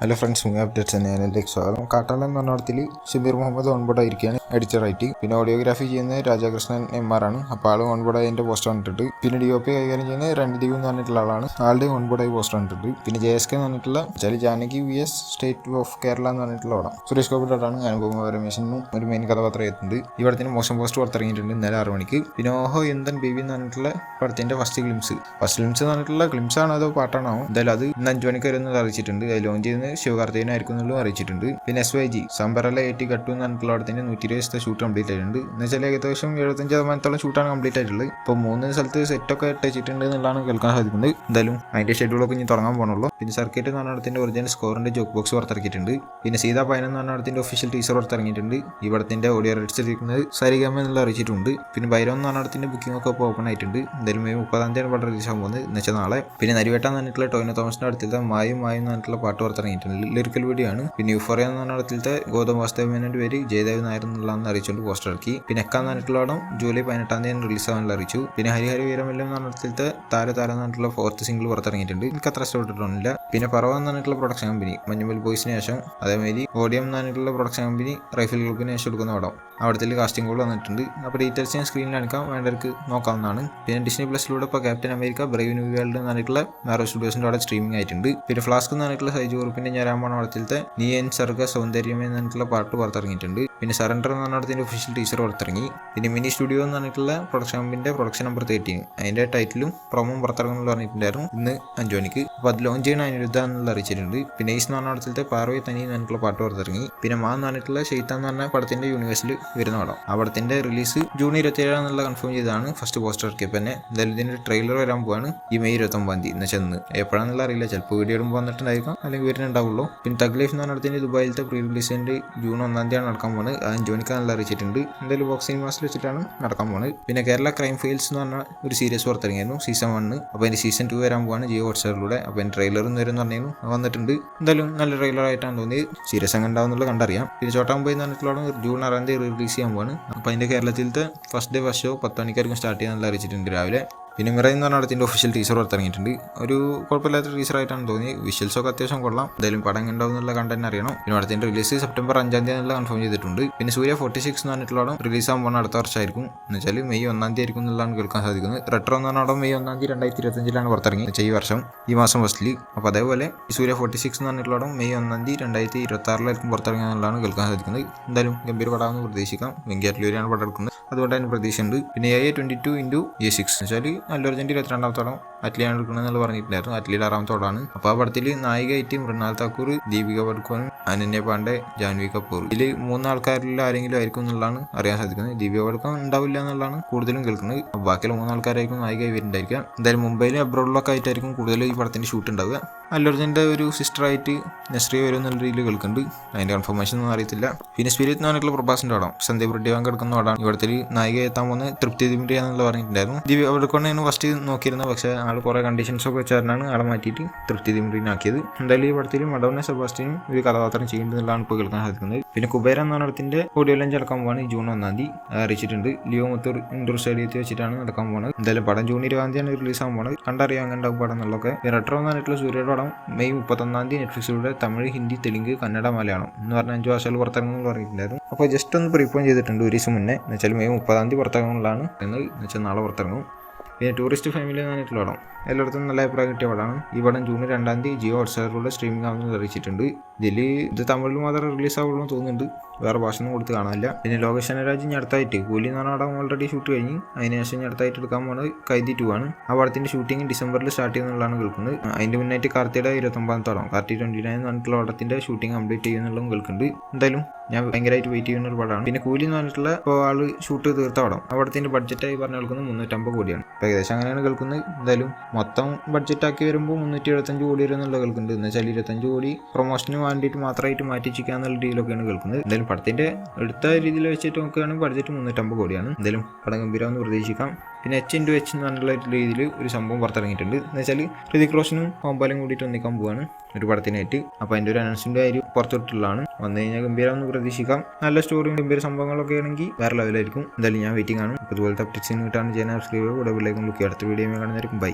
Hello friends, movie updates ചാനലിലേക്ക് സ്വാഗതം. കാട്ടാളൻ എന്ന് പറഞ്ഞ പടത്തിൽ ഷബീർ മുഹമ്മദ് ഓൺബോർഡായിരിക്കുകയാണ് എഡിറ്ററായിട്ട്. പിന്നെ ഓഡിയോഗ്രാഫി ചെയ്യുന്നത് രാജകൃഷ്ണൻ MR ആണ്. അപ്പോൾ ആൾ ഓൺബോർഡായതിൻ്റെ പോസ്റ്റർ കണ്ടിട്ടുണ്ട്. പിന്നെ DOP കൈകാര്യം ചെയ്യുന്നത് രൺദീപ് എന്ന് പറഞ്ഞിട്ടുള്ള ആളാണ്. ആളുടെ ഓൺബോർഡായി പോസ്റ്റർ കണ്ടിട്ടുണ്ട്. പിന്നെ JSK എന്ന് പറഞ്ഞിട്ടുള്ള Janaki VS state of Kerala എന്ന് പറഞ്ഞിട്ടുള്ള പടം സുരേഷ് ഗോപിയോടാണ്. അനുപമ പരമേശ്വരനും ഒരു മെയിൻ കഥാപാത്രം എത്തുന്നുണ്ട്. ഈ പടത്തിന് മോശം പോസ്റ്റർ പുറത്തിറങ്ങിയിട്ടുണ്ട് ഇന്നലെ 6 മണിക്ക്. പിന്നെ ഓഹോ എന്തൻ ബേബി എന്ന് പറഞ്ഞിട്ടുള്ള പടത്തിന്റെ ഫസ്റ്റ് ഗ്ലിംസ് എന്ന് പറഞ്ഞിട്ടുള്ള ഗ്ലിംസ് ആണോ അതോ പാട്ടാണോ എന്തായാലും അത് ഇന്ന് 5 മണിക്ക് വരുന്നത് അറിയിച്ചിട്ടുണ്ട്. അത് ലോഞ്ച് ചെയ്യുന്നത് ശിവകാർത്തികനായിരിക്കും എന്നുള്ളതും അറിയിച്ചിട്ടുണ്ട്. പിന്നെ SYG സംബരല AT കട്ടു എന്ന് പറഞ്ഞിട്ടുള്ള പടത്തിന്റെ 120 ഷൂട്ട് കംപ്ലീറ്റ് ആയിട്ടുണ്ട്. എന്ന് വെച്ചാൽ ഏകദേശം 75% ഷൂട്ടാണ് കംപ്ലീറ്റ് ആയിട്ടുള്ളത്. ഇപ്പോൾ 3 സ്ഥലത്ത് സെറ്റൊക്കെ ഇട്ടിട്ടുണ്ട് എന്നുള്ളതാണ് കേൾക്കാൻ സാധിക്കുന്നത്. എന്തായാലും അതിന്റെ ഷെഡ്യൂളൊക്കെ ഇനി തുടങ്ങാൻ പോകണുള്ളൂ. പിന്നെ സർക്കിറ്റ് എന്ന് പറഞ്ഞ പടത്തിന്റെ ഒറിജിനൽ സ്കോറിന്റെ ജോക്ക് ബോക്സ് പുറത്തിറക്കിയിട്ടുണ്ട്. പിന്നെ സീതാ പയൻ എന്ന് പറഞ്ഞ പടത്തിന്റെ ഒഫീഷ്യൽ ടീസർ പുറത്തിറങ്ങിയിട്ടുണ്ട്. ഈ പടത്തിന്റെ ഓഡിയോ റൈറ്റ്സ് ഇരിക്കുന്നത് സരിഗമ എന്നുള്ള അറിയിച്ചിട്ടുണ്ട്. പിന്നെ ഭൈരവം എന്ന് പറഞ്ഞ പടത്തിന്റെ ബുക്കിംഗ് ഒക്കെ ഇപ്പോൾ ഓപ്പൺ ആയിട്ടുണ്ട്. എന്തായാലും മെയ് 30 പടം റിലീസ് ആകാൻ പോകുന്നത് എന്ന് വെച്ചാൽ നാളെ. പിന്നെ നരിവേട്ട എന്ന് പറഞ്ഞിട്ടുള്ള ടോവിനോ തോമസിന്റെ അടുത്തിലത്തെ മായും എന്ന് പറഞ്ഞിട്ടുള്ള പാട്ട് പുറത്തിറങ്ങിയിട്ടുണ്ട്. ലിറിക്കൽ വീഡിയോ ആണ്. പിന്നെ യൂഫോറിയ എന്ന് പറഞ്ഞ അടുത്തിലത്തെ ഗൗതം വാസുദേവ് മേനോന്റെ പേര് ജയദേവ് നായർ എന്നുള്ളതെന്ന് അറിയിച്ചുകൊണ്ട് പോസ്റ്റർ ഇറക്കി. പിന്നെ എക്ക എന്ന് പറഞ്ഞിട്ടുള്ള പടം ജൂലൈ 18 റിലീസ് ആവാനുള്ള അറിയിച്ചു. പിന്നെ ഹരിഹര വീരമല്ലം എന്ന് പറഞ്ഞ അടുത്തിലത്തെ താര എന്ന് പറഞ്ഞിട്ടുള്ള 4th സിംഗിൾ പുറത്തിറങ്ങിയിട്ടുണ്ട്. എനിക്ക് അത്ര ഇഷ്ടപ്പെട്ടിട്ടൊന്നുമില്ല. പിന്നെ പറവ എന്ന് പറഞ്ഞിട്ടുള്ള പ്രൊഡക്ഷൻ കമ്പനി മഞ്ഞുമൽ ബോയ്സിന് ശേഷം അതേമാതിരി ഓഡിയം എന്ന് പറഞ്ഞിട്ടുള്ള പ്രൊഡക്ഷൻ കമ്പനി റൈഫിൾ ഗ്രൂപ്പിന് ശേഷം എടുക്കുന്ന പടം അവിടത്തിൽ കാസ്റ്റിംഗ് കോൾ വന്നിട്ടുണ്ട്. അപ്പോൾ ഡീറ്റെയിൽസ് ഞാൻ സ്ക്രീനിൽ കാണിക്കാം, വേണ്ടവർക്ക് നോക്കാവുന്നതാണ്. പിന്നെ ഡിസ്നി പ്ലസിലൂടെ ഇപ്പോൾ captain America Brave new world എന്ന് പറഞ്ഞിട്ടുള്ള മാരോ സ്റ്റുഡിയോസിന്റെ അവിടെ സ്ട്രീമിംഗ് ആയിട്ടുണ്ട്. പിന്നെ ഫ്ലാസ്ക് എന്ന് പറഞ്ഞിട്ടുള്ള സൈജു ഗ്രൂപ്പിന്റെ ഞാരാമണ പടത്തിലത്തെ നീ എൻ സർഗ സൗന്ദര്യം എന്ന് പറഞ്ഞിട്ടുള്ള പാട്ട് പുറത്തിറങ്ങിയിട്ടുണ്ട്. പിന്നെ സറണ്ടർ എന്ന് പറഞ്ഞ ഒഫീഷ്യൽ ടീച്ചർ പുറത്തിറങ്ങി. പിന്നെ മിനി സ്റ്റുഡിയോ എന്ന് പറഞ്ഞിട്ടുള്ള പ്രൊഡക്ഷൻ കമ്പനിന്റെ പ്രൊഡക്ഷൻ നമ്പർ 13 അതിന്റെ ടൈറ്റിലും പ്രൊമോം പുറത്തിറങ്ങുമെന്ന് പറഞ്ഞിട്ടുണ്ടായിരുന്നു ഇന്ന് 5 മണിക്ക്. അപ്പോൾ അത് ലോഞ്ച് ചെയ്യണ അനിരുദ്ധ എന്നുള്ള അറിയിച്ചിട്ടുണ്ട്. പിന്നെ ഈസ് എന്ന് പറഞ്ഞ പടത്തിലത്തെ പാർവൈ തനി എന്ന് പറഞ്ഞിട്ടുള്ള പാട്ട് പുറത്തിറങ്ങി. പിന്നെ മാ എന്ന് പറഞ്ഞിട്ടുള്ള ഷെയ്ത്ത എന്ന് പറഞ്ഞ പടത്തിന്റെ യൂണിവേഴ്സിൽ വരുന്ന പടം ആ പടത്തിന്റെ റിലീസ് ജൂൺ 27 എന്നുള്ള കൺഫേം ചെയ്താണ് ഫസ്റ്റ് പോസ്റ്റർ ഇറക്കിയപ്പോൾ തന്നെ. എന്തായാലും ഇതിന്റെ ട്രെയിലർ വരാൻ പോവാണ് ഈ മെയ് 29 എന്ന് ചെന്ന് എപ്പോഴാണെന്നുള്ള അറിയില്ല. ചിലപ്പോൾ വീഡിയോ ഇടുമ്പോൾ വന്നിട്ടുണ്ടായിരിക്കാം, അല്ലെങ്കിൽ വരുന്നുണ്ടാവുള്ളൂ. പിന്നെ തഗ് ലൈഫ് എന്ന് പറഞ്ഞ ദുബായിലത്തെ പ്രീ റിലീസിന്റെ ജൂൺ 1 നടക്കാൻ പോകുന്നത്. 5 മണിക്കാണെന്നുള്ള അറിയിച്ചിട്ടുണ്ട്. എന്തായാലും ബോക്സ് സിനിമാസിൽ വെച്ചിട്ടാണ് നടക്കാൻ പോകുന്നത്. പിന്നെ കേരള ക്രൈം ഫെയിൽസ് എന്ന് പറഞ്ഞ ഒരു സീരീസ് പുറത്തിറങ്ങിയായിരുന്നു സീസൺ 1. അപ്പോൾ അതിന്റെ സീസൺ 2 വരാൻ പോവാണ് ജിയോ ഹോട്ട്സ്റ്റാറിലൂടെ. അപ്പോൾ അതിന്റെ ട്രെയിലറും വരുമെന്ന് പറഞ്ഞു വന്നിട്ടുണ്ട്. എന്തായാലും നല്ല ട്രെയിലർ ആയിട്ടാണ് തോന്നിയത്. സീരീസ് അങ്ങനെ ഉണ്ടാവുന്നുള്ള കണ്ടറിയാം. പിന്നെ ചോട്ടാമുംബൈ എന്ന് പറഞ്ഞിട്ടുള്ള ജൂൺ 6 റിലീസ് ചെയ്യാൻ പോവാണ്. അപ്പോൾ അതിന്റെ കേരളത്തിലത്തെ ഫസ്റ്റ് ഡേ ഫസ്റ്റ് ഷോ 10 മണിക്കായിരിക്കും സ്റ്റാർട്ട് ചെയ്യാനുള്ള അറിയിച്ചിട്ടുണ്ട് രാവിലെ. പിന്നെ മിറ എന്ന് പറഞ്ഞ പടത്തിന്റെ ഒഫീഷ്യൽ ടീസർ പുറത്തിറങ്ങിയിട്ടുണ്ട്. ഒരു കുഴപ്പമില്ലാത്ത ടീസറായിട്ടാണ് തോന്നിയത്. വിഷ്വൽസൊക്കെ അത്യാവശ്യം കൊള്ളാം. എന്തായാലും പടം ഉണ്ടാവും എന്നുള്ള കണ്ടന്റ് അറിയണം. പിന്നെ പടത്തിന്റെ റിലീസ് സെപ്റ്റംബർ 5 എന്നുള്ള കൺഫേം ചെയ്തിട്ടുണ്ട്. പിന്നെ സൂര്യ 46 എന്ന് പറഞ്ഞിട്ടുള്ള പടം റിലീസ് ആകാൻ പോകുന്ന അടുത്ത വർഷമായിരിക്കും. എന്ന് വെച്ചാൽ മെയ് 1 ആയിരിക്കും എന്നുള്ളതാണ് കേൾക്കാൻ സാധിക്കുന്നത്. റെട്രോ എന്ന് പറഞ്ഞ പടം മെയ് 1 2025 പുറത്തിറങ്ങി ഈ വർഷം ഈ മാസം ഫസ്റ്റിൽ. അപ്പോൾ അതേപോലെ സൂര്യ 46 എന്ന് പറഞ്ഞിട്ടുള്ള പടം മെയ് 1 2026 പുറത്തിറങ്ങുക എന്നുള്ളതാണ് കേൾക്കാൻ സാധിക്കുന്നത്. എന്തായാലും ഗംഭീര പടമാണെന്ന് പ്രതീക്ഷിക്കാം. വെങ്കിയാറ്റിലൂരെയാണ് പടം എടുക്കുന്നത്, അതുകൊണ്ട് അതിന് പ്രതീക്ഷയുണ്ട്. പിന്നെ AA22x എന്ന് വെച്ചാൽ അല്ലർജന്റ് 22ാമത്തോളം അറ്റ്ലിയാണ് എടുക്കണമെന്നുള്ള പറഞ്ഞിട്ടുണ്ടായിരുന്നു. അറ്റ്ലിയുടെ 6ാമത്തോടാണ്. അപ്പോൾ ആ പടത്തിൽ നായികയായിട്ട് മൃണാൽ താക്കൂർ, ദീപിക പടുക്കോനും അനന്യ പാണ്ഡെ, ജാൻവി കപൂർ, ഇതിൽ 3 ആൾക്കാരിൽ ആരെങ്കിലും ആയിരിക്കും എന്നുള്ളതാണ് അറിയാൻ സാധിക്കുന്നത്. ദീപിക പടുക്കോൻ ഉണ്ടാവില്ല എന്നുള്ളതാണ് കൂടുതലും കേൾക്കുന്നത്. ബാക്കിയുള്ള 3 ആൾക്കാരായിരിക്കും നായികയായി വരുന്നുണ്ടായിരിക്കുക. എന്തായാലും മുംബൈയിലും അബ്രോഡിലൊക്കെ ആയിട്ടായിരിക്കും കൂടുതൽ ഈ പടത്തിന്റെ ഷൂട്ട് ഉണ്ടാവുക. അല്ലർജന്റെ ഒരു സിസ്റ്ററായിട്ട് നസ്രിയ വരും എന്നുള്ള രീതിയിൽ കേൾക്കുന്നുണ്ട്. അതിന്റെ കൺഫർമേഷൻ ഒന്നും അറിയത്തില്ല. പിന്നെ സ്പിരിറ്റ് എന്ന് പറഞ്ഞിട്ടുള്ള പ്രഭാസിന്റെ പടം സന്ദീപ് റെഡ്ഡി എടുക്കുന്ന പടമാണ്. ഇവിടത്തിൽ നായിക എത്താൻ പോകുന്നത് തൃപ്തി ദിമിരി എന്നുള്ള പറഞ്ഞിട്ടുണ്ടായിരുന്നു. ദീപിക പടുക്കോണാണ് ഫസ്റ്റ് നോക്കിയിരുന്നത്. പക്ഷേ ആൾ കുറെ കണ്ടീഷൻസ് ഒക്കെ വെച്ചാണ് ആളെ മാറ്റിയിട്ട് തൃപ്തി ദിമിറിനാക്കിയത്. എന്തായാലും ഈ പടത്തിൽ മഡോണ സെബാസ്റ്റ്യനും ഒരു കഥാപാത്രം ചെയ്യുന്നതെന്നുള്ളതാണ് ഇപ്പോൾ കേൾക്കാൻ സാധിക്കുന്നത്. പിന്നെ കുബേര എന്ന പടത്തിന്റെ ഓഡിയോ ലോഞ്ച് നടക്കാൻ പോവാണ് ജൂൺ 1 അറിയിച്ചിട്ടുണ്ട്. ലിയോ മുത്തൂർ ഇൻഡോർ സ്റ്റേഡിയത്തിൽ വെച്ചിട്ടാണ് നടക്കാൻ പോകുന്നത്. എന്തായാലും പടം ജൂൺ 20 റിലീസ് ആകാൻ പോകുന്നത്. കണ്ടറിയാൻ അങ്ങനെ ഉണ്ടാവും പടം എന്നുള്ളതൊക്കെ. റെട്രോ എന്ന് പറഞ്ഞിട്ടുള്ള സൂര്യയുടെ പടം മെയ് 31 നെറ്റ്ഫ്ലിക്സിലൂടെ തമിഴ്, ഹിന്ദി, തെലുങ്ക്, കന്നഡ, മലയാളം എന്ന് പറഞ്ഞ 5 ഭാഷകൾ പുറത്തിറങ്ങുമെന്ന് പറഞ്ഞിട്ടുണ്ടായിരുന്നു. അപ്പോൾ ജസ്റ്റ് ഒന്ന് പ്രീപോൺ ചെയ്തിട്ടുണ്ട് ഒരു ദിവസം മുന്നേ. എന്ന് വെച്ചാൽ മെയ് 30 പുറത്തിറങ്ങുന്നതാണ് എന്ന് വെച്ചാൽ നാളെ പുറത്തിറങ്ങും. പിന്നെ ടൂറിസ്റ്റ് ഫാമിലി എന്ന് പറഞ്ഞിട്ടുള്ള പടം എല്ലായിടത്തും നല്ല അഭിപ്രായം കിട്ടിയ പടമാണ്. ഈ പടം ജൂൺ 2 ജിയോ ഹോട്ട്സ്റ്റാറിലൂടെ സ്ട്രീമിംഗ് ആവുന്നത് അറിയിച്ചിട്ടുണ്ട്. ഇത് തമിഴിൽ മാത്രമേ റിലീസ് ആവുള്ളൂ എന്ന് തോന്നുന്നുണ്ട്. വേറെ ഭാഷ ഒന്നും കൊടുത്ത് കാണാനില്ല. പിന്നെ ലോകേഷ് രാജ് അടുത്തായിട്ട് കൂലി എന്ന് പറഞ്ഞ പടം ഓൾറെഡി ഷൂട്ട് കഴിഞ്ഞ് അതിനുശേഷം അടുത്തായിട്ട് എടുക്കാൻ പോകുന്നത് കൈദി 2 ആണ്. ആ പടത്തിന്റെ ഷൂട്ടിംഗ് ഡിസംബറിൽ സ്റ്റാർട്ട് ചെയ്യുന്നതാണ് കേൾക്കുന്നത്. അതിന്റെ മുന്നായിട്ട് കാർത്തിയുടെ 29ാമത്തോളം കാർത്തി 29 എന്ന് പറഞ്ഞിട്ടുള്ള പടത്തിന്റെ ഷൂട്ടിംഗ് കംപ്ലീറ്റ് ചെയ്യുന്നുള്ളതും കേൾക്കുന്നുണ്ട്. എന്തായാലും ഞാൻ ഭയങ്കരമായിട്ട് വെയിറ്റ് ചെയ്യുന്ന ഒരു പടമാണ്. പിന്നെ കൂലി എന്ന് പറഞ്ഞിട്ടുള്ള ഇപ്പോൾ ആള് ഷൂട്ട് തീർത്ത പടം ആ പടത്തിന്റെ ബഡ്ജറ്റായി പറഞ്ഞു കേൾക്കുന്നത് 350 കോടിയാണ്. ഏകദേശം അങ്ങനെയാണ് കേൾക്കുന്നത്. എന്തായാലും മൊത്തം ബഡ്ജറ്റാക്കി വരുമ്പോൾ 375 കോടി വരെ എന്നുള്ള കേൾക്കുന്നുണ്ട്. എന്ന് വെച്ചാൽ 25 കോടി പ്രൊമോഷന് വേണ്ടിയിട്ട് മാത്രമായിട്ട് മാറ്റിച്ചിരിക്കാന്നുള്ള രീതിയിലൊക്കെയാണ് കേൾക്കുന്നത്. എന്തായാലും പടത്തിന്റെ എടുത്ത രീതിയിൽ വെച്ചിട്ട് നോക്കുകയാണെങ്കിൽ ബഡ്ജറ്റ് 350 കോടിയാണ്. എന്തായാലും പടം ഗംഭീരമെന്ന് പ്രതീക്ഷിക്കാം. പിന്നെ H×H എന്ന് പറഞ്ഞിട്ടുള്ള രീതിയിൽ ഒരു സംഭവം പുറത്തിറങ്ങിയിട്ടുണ്ട്. എന്ന് വെച്ചാൽ ഹൃതിക് റോഷനും ഓംബാലും കൂടിയിട്ട് ഒന്നിക്കാൻ പോവാണ് ഒരു പടത്തിനായിട്ട്. അപ്പോൾ അതിൻ്റെ ഒരു അനൗൺസ്മെന്റ് കാര്യം പുറത്തിട്ടുള്ളതാണ്. വന്നു കഴിഞ്ഞാൽ ഗംഭീരമെന്ന് പ്രതീക്ഷിക്കാം. നല്ല സ്റ്റോറിയും ഗംഭീര സംഭവങ്ങളൊക്കെ ആണെങ്കിൽ വേറെ ലെവലായിരിക്കും. എന്തായാലും ഞാൻ വെയിറ്റിംഗ് ആണ്. ഇതുപോലത്തെ അപ്ഡേറ്റ്സിന് കിട്ടാൻ ചാനൽ സബ്സ്ക്രൈബ് ചെയ്യുക. കൂടെ ബെല്ലൈക്കൺ ക്ലിക്ക് ചെയ്യുക. അടുത്ത വീഡിയോ കാണുന്നതായിരിക്കും. ബൈ.